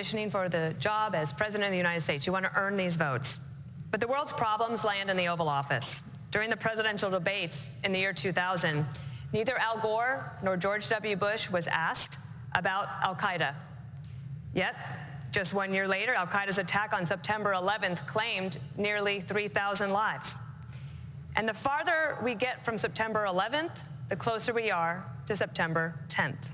auditioning for the job as President of the United States. You want to earn these votes. But the world's problems land in the Oval Office. During the presidential debates in the year 2000, neither Al Gore nor George W. Bush was asked about al-Qaeda. Yet, just 1 year later, al-Qaeda's attack on September 11th claimed nearly 3,000 lives. And the farther we get from September 11th, the closer we are to September 10th.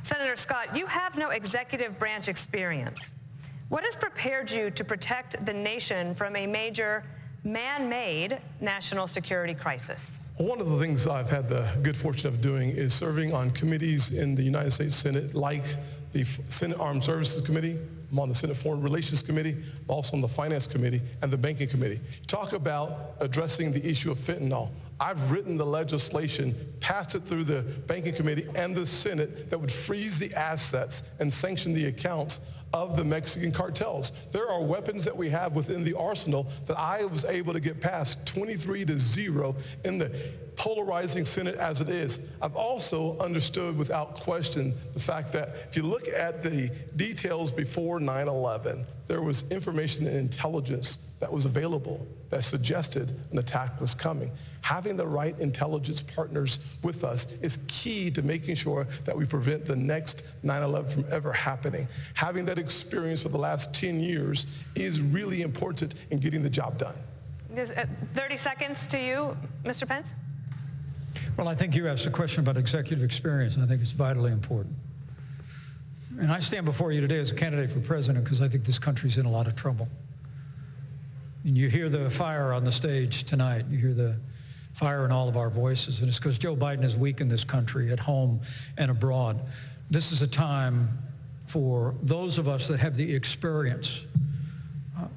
Senator Scott, you have no executive branch experience. What has prepared you to protect the nation from a major man-made national security crisis? Well, one of the things I've had the good fortune of doing is serving on committees in the United States Senate, like the Senate Armed Services Committee. I'm on the Senate Foreign Relations Committee, also on the Finance Committee and the Banking Committee. Talk about addressing the issue of fentanyl. I've written the legislation, passed it through the Banking Committee and the Senate that would freeze the assets and sanction the accounts of the Mexican cartels. There are weapons that we have within the arsenal that I was able to get past 23-0 in the polarizing Senate as it is. I've also understood without question the fact that if you look at the details before 9/11, there was information and intelligence that was available that suggested an attack was coming. Having the right intelligence partners with us is key to making sure that we prevent the next 9/11 from ever happening. Having that experience for the last 10 years is really important in getting the job done. 30 seconds to you, Mr. Pence. Well, I think you asked a question about executive experience, and I think it's vitally important. And I stand before you today as a candidate for president because I think this country's in a lot of trouble. And you hear the fire on the stage tonight. You hear the fire in all of our voices, and it's because Joe Biden has weakened this country at home and abroad. This is a time for those of us that have the experience,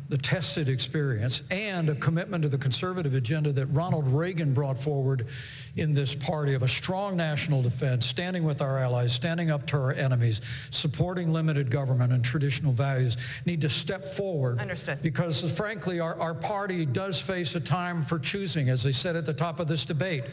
the tested experience, and a commitment to the conservative agenda that Ronald Reagan brought forward in this party of a strong national defense, standing with our allies, standing up to our enemies, supporting limited government and traditional values, need to step forward. Understood. Because frankly, our party does face a time for choosing, as they said at the top of this debate,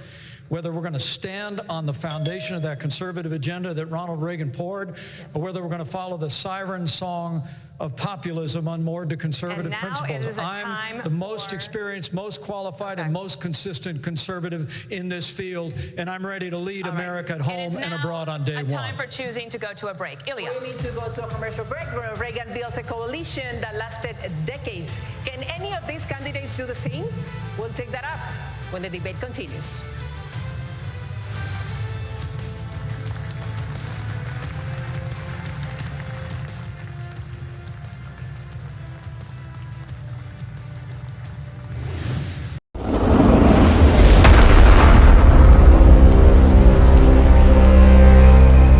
whether we're going to stand on the foundation of that conservative agenda that Ronald Reagan poured, or whether we're going to follow the siren song of populism unmoored to conservative principles. I'm the most experienced, most qualified, and most consistent conservative in this field, and I'm ready to lead America at home and abroad on day one. Time for choosing to go to a break. Ilya. We need to go to a commercial break. Reagan built a coalition that lasted decades. Can any of these candidates do the same? We'll take that up when the debate continues.